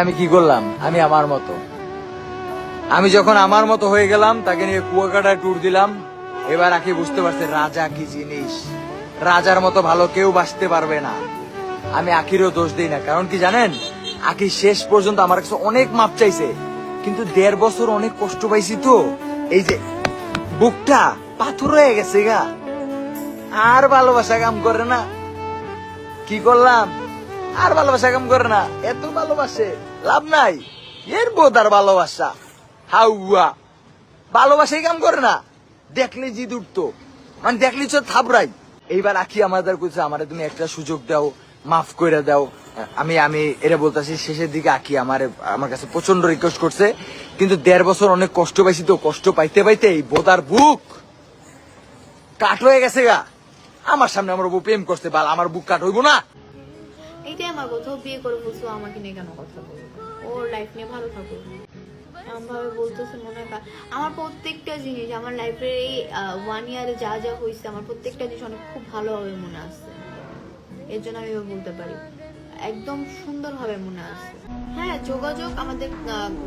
আমি কি করলাম, আমি আমার মতো, আমি যখন আমার মতো হয়ে গেলাম তাকে নিয়ে কুয়াকাটায় ট্যুর দিলাম। এবার আখি বুঝতে পারছে রাজা কি জিনিস, রাজার মতো ভালো কেউ বাঁচতে পারবে না। আমি আখিরও দোষ দিই না, কারণ কি জানেন, আখি শেষ পর্যন্ত আমার কাছে অনেক মাপ চাইছে, কিন্তু 1.5 বছর অনেক কষ্ট পাইছি তো, এই যে বুকটা পাথর হয়ে গেছে গা, আর ভালোবাসা কাম করে না। কি করলাম, আর ভালোবাসা কাম করে না, এত ভালোবাসে লাভ নাই, এর বোধার ভালোবাসা হাউয়া, ভালোবাসাই কাম করে না, দেখলে জিদ উঠতো, মানে দেখলি তো থাবরাই। এইবার আখি আমাদের কইছে আমারে তুমি একটা সুযোগ দাও, মাফ করে দাও। আমি আমি এটা বলতেছি, শেষের দিকে আখি আমার কাছে প্রচন্ড রিকোয়েস্ট করছে, কিন্তু 1.5 বছর অনেক কষ্ট পাইছি তো, কষ্ট পাইতে পাইতে এই বোধার বুক কাট হয়ে গেছে গা। আমার সামনে আমার বউ প্রেম করছে, বাল আমার বুক কাট হইব না। এইটাই আমার কোথাও বিয়ে করে বলছো আমাকে নিয়ে কেন কথা বলবো, ওর লাইফ নিয়ে ভালো থাকো এমন ভাবে বলতেছে মনে হয়। আমার প্রত্যেকটা জিনিস আমার লাইফের এই 1 ইয়ারে যা যা হয়েছে, আমার প্রত্যেকটা জিনিস অনেক খুব ভালোভাবে মনে আছে। এর জন্য আমি বলতে পারি একদম সুন্দরভাবে মনে আছে। হ্যাঁ, যোগাযোগ আমাদের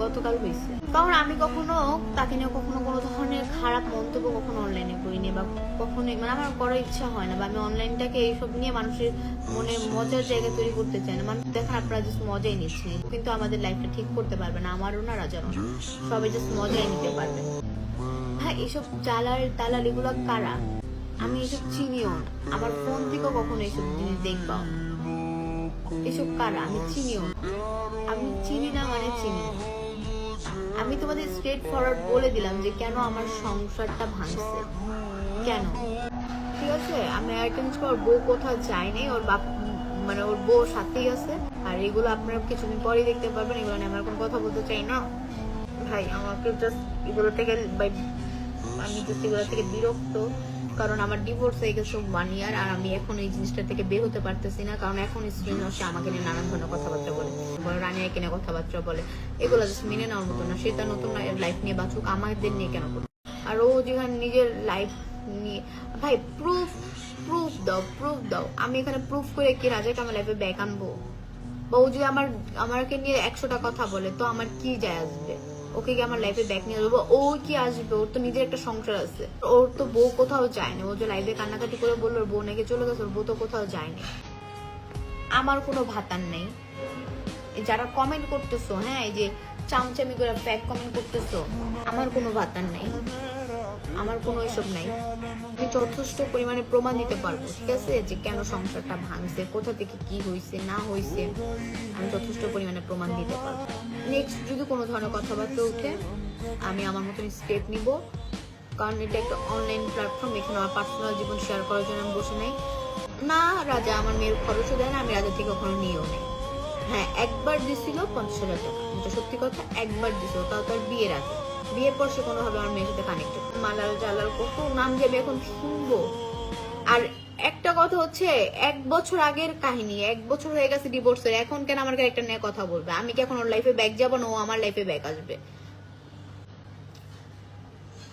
গতকাল হয়েছে, কারণ আমি কখনো তাকে নিয়ে কখনো কোনো ধরনের খারাপ মন্তব্য কখনো অনলাইনে করিনি, বা কখনোই মানে আমার করার ইচ্ছা হয় না, বা আমি অনলাইনটাকে এইসব নিয়ে মানুষের মনে মজার জায়গা তৈরি করতে চাই না। মানুষ দেখেন আপনারা জাস্ট মজাই নিচ্ছেন, কিন্তু আমাদের লাইফটা ঠিক করতে পারবে না, আমারও না রাজারও না, সবাই জাস্ট মজাই নিতে পারবে। হ্যাঁ, এইসব দালাল এগুলো কারা, আমি এসব চিনিও না, আমার ফোন থেকেও কখনো এইসব জিনিস দেখবা, এসব কারা আমি চিনিও না, আমি চিনি না মানে চিনি না। আমি তোমাদের স্ট্রেট ফরওয়ার্ড বলে দিলাম যে কেন আমার সংসারটা ভাঙছে, কেন, ঠিক আছে। আমি একটা জিনিস, ওর বউ কোথাও যায়নি, ওর বাপ মানে ওর বউ সাথেই আছে, আর এগুলো আপনারা কিছুদিন পরেই দেখতে পারবেন, এগুলো নিয়ে আমার কোনো কথা বলতে চাই না ভাই। আমাকে জাস্ট এগুলো থেকে আমি জাস্ট এগুলো থেকে বিরক্ত, কারণ আমার ডিভোর্স হয়ে গেছে 1 ইয়ার, আর আমি এখন এই জিনিসটা থেকে বের হতে পারতেছি না, কারণ এখন স্ত্রীন সে আমাকে নিয়ে নানান ধরনের কথাবার্তা বলে, রানিয়া কিনে কথাবার্তা বলে, এগুলো জাস্ট মেনে নেওয়ার মতো না। সে তার নতুন লাইফ নিয়ে বাঁচুক, আমাদের নিয়ে কেন করবে। আর ও যেখানে নিজের লাইফ নিয়ে, ভাই প্রুফ দাও, আমি এখানে প্রুফ করে কি রাজাকে আমার লাইফে ব্যাক আনবো? বা ও যদি আমাকে নিয়ে 100টা কথা বলে তো আমার কি যায় আসবে? ওকে কি আমার লাইফে ব্যাক নিয়ে যাবো? ও কি আসবে? ওর তো নিজের একটা সংসার আছে, ওর তো বউ কোথাও যায়নি। ও যে লাইফে কান্নাকাটি করে বললো ওর বউ নাকি চলে গেছে, ওর বউ তো কোথাও যায়নি। আমার কোনো ভাতার নেই। যারা কমেন্ট করতেছো, হ্যাঁ, এই যে চামচামি করে ফ্যাক কমেন্ট করতেছো, আমার কোনো ভাতার নেই, আমার কোনো এসব নাই। আমি যথেষ্ট পরিমাণে প্রমাণ দিতে পারবো, ঠিক আছে, যে কেন সংসারটা ভাঙছে, কোথা থেকে কি হয়েছে না হয়েছে, আমি যথেষ্ট পরিমাণে প্রমাণ দিতে পারবো। নেক্সট যদি কোনো ধরনের কথাবার্তা উঠে, আমি আমার মতন স্টেপ নিব, কারণ এটা একটা অনলাইন প্ল্যাটফর্ম, এখানে আমার পার্সোনাল জীবন শেয়ার করার জন্য আমি বসে নাই। না, রাজা আমার মেয়ের খরচও দেয় না, আমি রাজা থেকে কখনো নিয়েও নেই। হ্যাঁ, একবার দিছিল 50,000 টাকা, যেটা সত্যি কথা, একবার দিছিল, তাও তার বিয়ের আগে। বিয়ের পর সে কোনোভাবে আমার মেয়ের সাথে কানেক্টেড। মালাল জালাল কত নাম যে আমি এখন শুনবো। আর একটা কথা হচ্ছে, 1 বছর আগের কাহিনী, 1 বছর হয়ে গেছে ডিভোর্সের, এখন কেন আমার একটা নিয়ে কথা বলবে? আমি কি এখন ওর লাইফে ব্যাক যাবো না ও আমার লাইফে ব্যাক আসবে?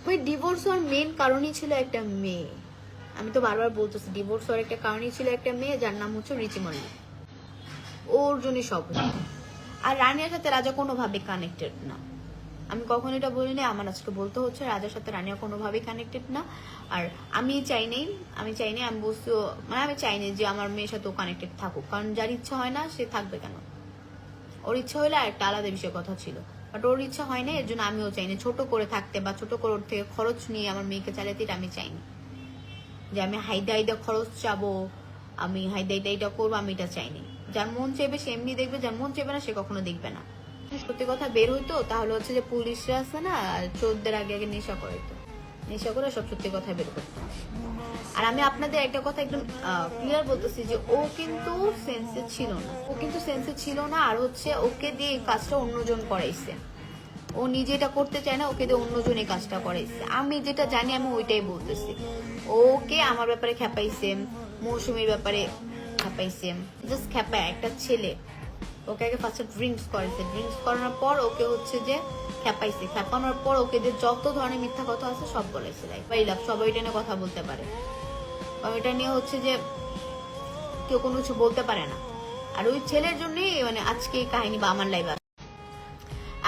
ওই ডিভোর্স হওয়ার মেন কারণই ছিল একটা মেয়ে। আমি তো বারবার বলতেছি, ডিভোর্স হওয়ার একটা কারণই ছিল একটা মেয়ে, যার নাম হচ্ছে রিচি মল্লিক। ওর জন্য সব। আর রানিয়ার সাথে রাজা কোনোভাবে কানেক্টেড না, আমি কখন এটা বলিনি, আমার আজকে বলতে হচ্ছে রাজার সাথে রানিয়া কোনোভাবেই কানেক্টেড না। আর আমি চাইনি, আমি বলছি মানে আমি চাইনি যে আমার মেয়ের সাথে ও কানেক্টেড থাকুক, কারণ যার ইচ্ছা হয় না সে থাকবে কেন? ওর ইচ্ছা হইলে একটা আলাদা বিষয় কথা ছিল, বাট ওর ইচ্ছা হয় না, এর জন্য আমিও চাইনি ছোট করে থাকতে, বা ছোট করে ওর থেকে খরচ নিয়ে আমার মেয়েকে চালাতে। এটা আমি চাইনি যে আমি হাইদা খরচ চাবো, আমি হাইদা এটা করবো, আমি এটা চাইনি। যার মন চাইবে সে এমনি দেখবে, যার মন চাইবে না সে কখনো দেখবে না। সত্যি কথা বের হইতো তাহলে হচ্ছে যে পুলিশরা আছে না, চোরদের আগে আগে নেশা করাইতো, নেশা করে সব সত্যি কথা বের করতো। আর আমি আপনাদের একটা কথা একদম ক্লিয়ার বলতেছি যে ও কিন্তু সেন্সে ছিল না, আর হচ্ছে ওকে দিয়ে এই কাজটা অন্যজন করাইছে। ও নিজে এটা করতে চায় না, ওকে দিয়ে অন্যজন এই কাজটা করাইছে। আমি যেটা জানি আমি ওইটাই বলতেছি। ওকে আমার ব্যাপারে খেপাইছে, মৌসুমীর ব্যাপারে খেপাইছে, জাস্ট খেপায় একটা ছেলে। ওকে আগে ফার্স্টে ড্রিঙ্কস করেছে, ড্রিঙ্কস করানোর পর ওকে হচ্ছে যে খেপাইছে, খেপানোর পর ওকে যে যত ধরনের মিথ্যা কথা আছে সব বলেছে। লাইক সবাই এটা নিয়ে কথা বলতে পারে, এটা নিয়ে হচ্ছে যে কেউ কোনো কিছু বলতে পারে না। আর ওই ছেলের জন্যই মানে আজকে এই কাহিনী বা আমার লাইফ।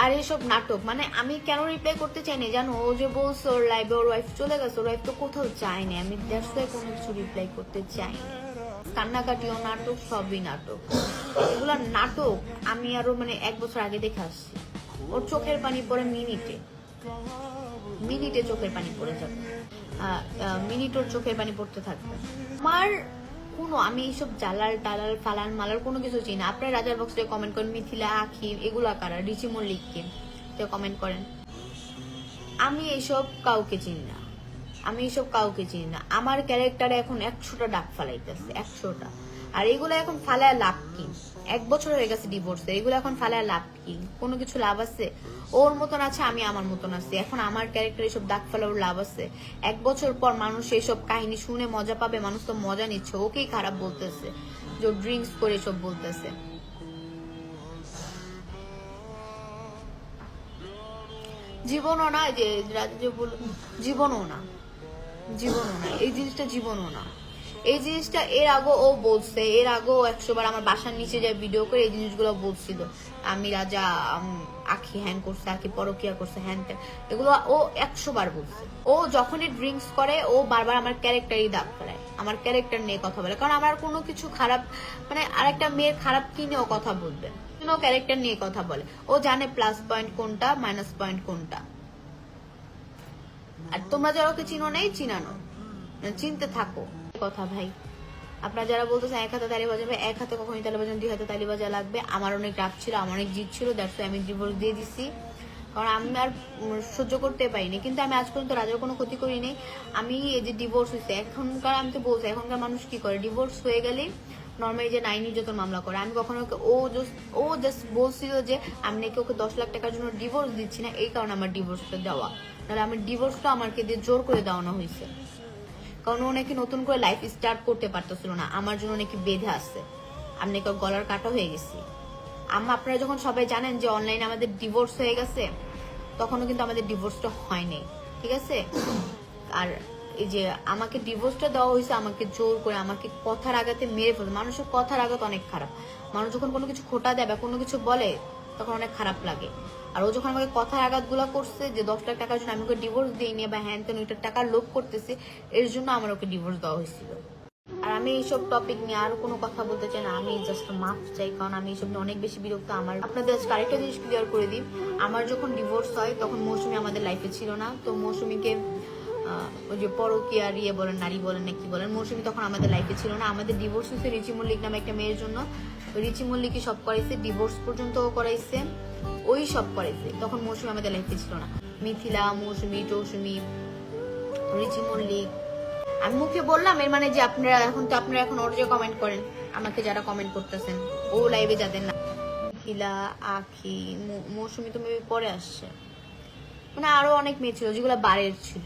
আর এসব নাটক, মানে আমি কেন রিপ্লাই করতে চাই না জানো, ও যে বলছে ওর লাইভে ওর ওয়াইফ চলে গেছে, ওর ওয়াইফ তো কোথাও যায়নি, আমি দ্যাটস ওয়াই কোনো কিছু রিপ্লাই করতে চাই না। কান্নাকাটিও নাটক, সবই নাটক, এগুলা নাটক। আমি আরো মানে 1 বছর আগে দেখে আসছি। ওর চোখের পানি পড়ে মিনিটে মিনিটে চোখের পানি পড়ে যাবে, মিনিট ওর চোখের পানি পড়তে থাকবে। আমার কোনো, আমি এইসব জালাল টালাল ফালাল মালার কোনো কিছু চিনি না। আপনার রাজার বক্সে কমেন্ট করেন মিথিলা, আখি, এগুলা কারা, রিচি মল্লিককে কমেন্ট করেন। আমি এইসব কাউকে চিনি না, আমি এইসব কাউকে চিনি না। আমার ক্যারেক্টারে এখন 100টা ডাক ফালাইতেছে, 100টা। আর এগুলো এখন ফালায় লাভ কি? 1 বছর হয়ে গেছে ডিভোর্সে, এগুলো এখন ফালায় লাভ কি? কোনো কিছু লাভ আছে? ওর মতন আছে, আমি আমার মতন আছি। এখন আমার ক্যারেক্টার এসব দাগ ফেলার লাভ আছে? 1 বছর পর মানুষ এইসব কাহিনী শুনে মজা পাবে, মানুষ তো মজা নিচ্ছে, ওকেই খারাপ বলতেছে, যে ড্রিঙ্কস করে এসব বলতেছে। জীবনও না, যে জীবনও না, জীবনও না, এই জিনিসটা জীবনও না। এই জিনিসটা এর আগে ও বলছে, এর আগেও 100 বার আমার বাসার নিচে যায় ভিডিও করে এই জিনিসগুলো বলছিল। আমি রাজা, আখি হ্যান করছে, আখি পরকিয়া করছে, হ্যান ত্যান, এগুলো ও 100 বার বলছে। ও যখনই ড্রিঙ্কস করে ও বারবার আমার ক্যারেক্টারই দাগ ফেলায়, আমার ক্যারেক্টার নিয়ে কথা বলে। কারণ আমার কোনো কিছু খারাপ, মানে আরেকটা মেয়ের খারাপ কি নিয়ে ও কথা বলবে, ক্যারেক্টার নিয়ে কথা বলে। ও জানে প্লাস পয়েন্ট কোনটা, মাইনাস পয়েন্ট কোনটা। আর তোমরা যারা ওকে চিনো নেই, চিনানো, চিনতে থাকো কথা। ভাই আপনারা যারা বলতেছেন 1 হাতে তালি বাজাবে, 1 হাতে কখনই তালি বাজান, 2 হাতে তালি বাজা লাগবে। আমার অনেক রাগ ছিল, আমার অনেক জিদ ছিল, দ্যাটস আমি ডিভোর্স দিয়ে দিছি। কারণ আমি আর সহ্য করতে পারিনি। কিন্তু আমি আজ পর্যন্ত রাজার কোনো ক্ষতি করিনি। আমি এই যে ডিভোর্স হয়েছে এখনকার, আমি তো বলছি এখনকার মানুষ কি করে, ডিভোর্স হয়ে গেলে নর্মালি যে নারী নির্যাতন মামলা করে। আমি কখনো ও জাস্ট বলছিল যে আমি নাকি ওকে 10 লাখ টাকার জন্য ডিভোর্স দিচ্ছি না, এই কারণে আমার ডিভোর্সটা দেওয়া। তাহলে আমার ডিভোর্সটা আমাকে দিয়ে জোর করে দেওয়ানো হয়েছে। কারণ ও নাকি নতুন করে লাইফ স্টার্ট করতে পারতেছিল না, আমার জন্য নাকি বেঁধে আসছে, আমি নাকি গলার কাটা হয়ে গেছি। আপনারা যখন সবাই জানেন যে অনলাইনে আমাদের ডিভোর্স হয়ে গেছে, তখনও কিন্তু আমাদের ডিভোর্সটা হয়নি, ঠিক আছে? আর এই যে আমাকে ডিভোর্সটা দেওয়া হয়েছে আমাকে জোর করে, আমাকে কথার আঘাতে মেরে ফেলছে। মানুষের কথার আঘাত অনেক খারাপ। মানুষ যখন কোনো কিছু খোটা দেয় বা কোনো কিছু বলে তখন অনেক খারাপ লাগে। আর ও যখন আমাকে কথার আঘাত গুলা করছে যে 10 লাখ টাকার জন্য আমি ওকে ডিভোর্স দিইনি বা হ্যান তেন ওইটার টাকা লোভ করতেছে, এর জন্য আমার ওকে ডিভোর্স দেওয়া হয়েছিল। আর আমি এইসব টপিক নিয়ে আরো কোনো কথা বলতে চাই না, আমি জাস্ট মাফ চাই। কারণ আমি এইসব নিয়ে অনেক বেশি বিরক্ত। আমার আপনাদের আজকে আরেকটা জিনিস ক্লিয়ার করে দিই, আমার যখন ডিভোর্স হয় তখন মৌসুমী আমাদের লাইফে ছিল না। তো মৌসুমীকে ওই যে পরকীয়ার ইয়ে বলেন, নারী বলেন না কি বলেন, মৌসুমী তখন আমাদের লাইফে ছিল না। আমাদের ডিভোর্স হয়েছে রিচি মল্লিক নামে একটা মেয়ের জন্য। রিচি মল্লিকই সব করাইছে, ডিভোর্স পর্যন্ত করাইছে, ওই সব করাইছে। তখন মৌসুমী আমাদের লাইফে ছিল না। মিথিলা, মৌসুমী, টৌসুমী, রিচি মল্লিক, আমি মুখে বললাম এর মানে যে আপনারা এখন ওর যে কমেন্ট করেন, আমাকে যারা কমেন্ট করতেছেন, ও লাইভে যাদের না, মিথিলা, আখি, মৌসুমী তুমি পরে আসছে, মানে আরো অনেক মেয়ে ছিল যেগুলো বারের ছিল,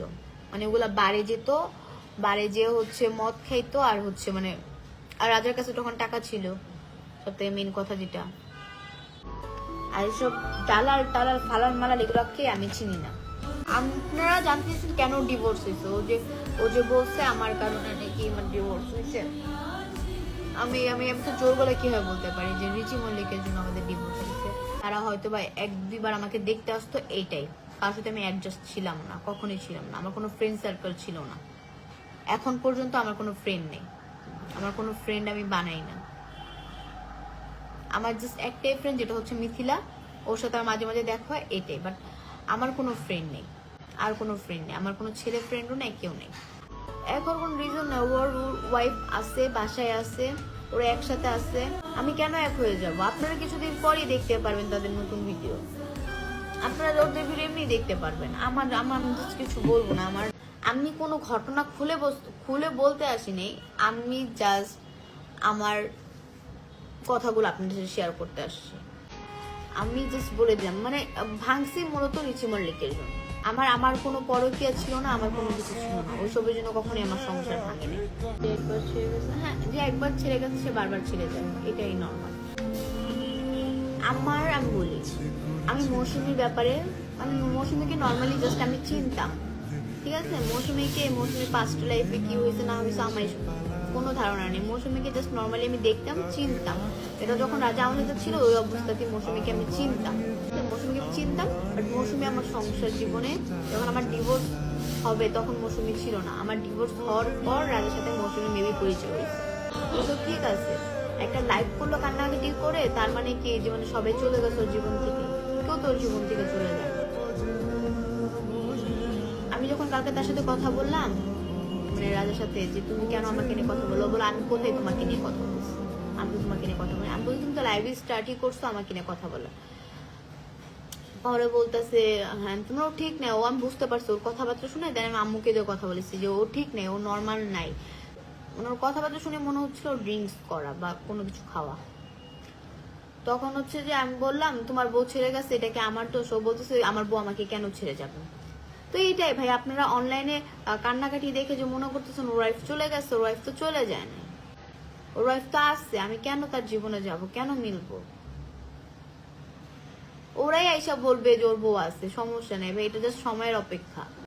মানে ওগুলা বারে যেত, বারে যে হচ্ছে মদ খাইতো আর হচ্ছে মানে, আর রাজার কাছে তখন টাকা ছিল, সব থেকে মেন কথা যেটা। আর এইসব দালাল টালাল ফালাল মালাল এগুলোকে আমি চিনি না। আপনারা জানতেছেন কেন ডিভোর্স হয়েছে, ও যে বলছে আমার কারণে নাকি আমার ডিভোর্স হয়েছে। আমি তো জোর গলায় কিভাবে বলতে পারি যে রিচি মল্লিকের জন্য আমাদের ডিভোর্স হয়েছে। তারা হয়তো বা 1-2 বার আমাকে দেখতে আসতো, এইটাই। কার সাথে আমি অ্যাডজাস্ট ছিলাম না, কখনোই ছিলাম না। আমার কোনো ফ্রেন্ড সার্কেল ছিল না, এখন পর্যন্ত আমার কোনো ফ্রেন্ড নেই, আমার কোনো ফ্রেন্ড আমি বানাই না। আমার জাস্ট একটাই ফ্রেন্ড, যেটা হচ্ছে মিথিলা, ওর সাথে আমার মাঝে মাঝে দেখা হয়, এটাই। বাট আমার কোনো ফ্রেন্ড নেই, আর কোনো ফ্রেন্ড নেই, আমার কোনো ছেলে ফ্রেন্ডও নেই, কেউ নেই। এখন কোনো রিজন না, ওর ওয়াইফ আছে, বাসায় আছে, ওরা একসাথে আছে, আমি কেন এক হয়ে যাব? আপনারা কিছুদিন পরেই দেখতে পারবেন তাদের নতুন ভিডিও, আপনারা ওদের ভিডিও এমনি দেখতে পারবেন। আমার কিছু বলবো না। আমি কোনো ঘটনা খুলে বলতে আসিনি, আমি জাস্ট আমার কথাগুলো আপনাদের সাথে শেয়ার করতে আসছি। আমি জাস্ট বলে দিলাম, মানে ভাঙছি মূলত রিচি মল্লিকের জন্য। আমার কোনো পরকীয়া ছিল না, আমার কোনো কিছু ছিল না, ওইসবের জন্য কখনোই আমার সংসার ভাঙেনি। হ্যাঁ, যে একবার ছেড়ে গেছে সে বারবার ছেড়ে যায়, এটাই নর্মাল। আমি বলি, আমি মৌসুমীর ব্যাপারে, মানে মৌসুমীকে নর্মালি জাস্ট আমি চিনতাম, ঠিক আছে? মৌসুমীর পাস্ট লাইফে কি হয়েছে না হয়েছে আমার কোনো ধারণা নেই। মৌসুমীকে জাস্ট নর্মালি আমি দেখতাম, চিনতাম। এটা যখন রাজা আমার সাথে ছিল ওই অবস্থাতে মৌসুমীকে আমি চিনতাম, মৌসুমীকে আমি চিনতাম। বাট মৌসুমী আমার সংসার জীবনে যখন আমার ডিভোর্স হবে তখন মৌসুমী ছিল না। আমার ডিভোর্স হওয়ার পর রাজার সাথে মৌসুমী মেবি পরিচয় হয়েছে। তো ঠিক আছে, একটা লাইফ করলো কান্নাকাটি করে, তার মানে কি জীবনে সবাই চলে গেছে ওর জীবন থেকে? কেউ তোর জীবন থেকে চলে যায়। আমি যখন কালকে তার সাথে কথা বললাম, মানে রাজার সাথে, যে তুমি কেন আমাকে নিয়ে কথা বলো, বলো আমি কোথায় তোমাকে নিয়ে কথা বলছি, আমি তো তোমাকে নিয়ে কথা বলি। আমি বলি তুমি তো লাইভে স্টার্টই করছো আমাকে নিয়ে কথা বলো। পরে বলতেছে হ্যাঁ তোমরাও ঠিক নেই, ও আমি বুঝতে পারছি ওর কথাবার্তা শুনে। দেন আমি আম্মুকে যে কথা বলেছি যে ও ঠিক নেই, ও নর্মাল নাই। ওর কথাবার্তা শুনে মনে হচ্ছিল ড্রিঙ্কস করা বা কোনো কিছু খাওয়া। তখন হচ্ছে যে আমি বললাম তোমার বউ ছেড়ে গেছে, এটা কি আমার দোষ? ও বলতেছে আমার বউ আমাকে কেন ছেড়ে যাবে? তো এইটাই ভাই, আপনারা অনলাইনে কান্নাকাটি দেখে যে মনে করতেছেন ওর ওয়াইফ চলে গেছে, ওর ওয়াইফ তো চলে যায় না, ওর ওয়াইফ তো আসছে। আমি কেন তার জীবনে যাব, কেন মিলবো? ওরাই এইসব বলবে যে ওর বউ আছে, সমস্যা নেই ভাই, এটা জাস্ট সময়ের অপেক্ষা।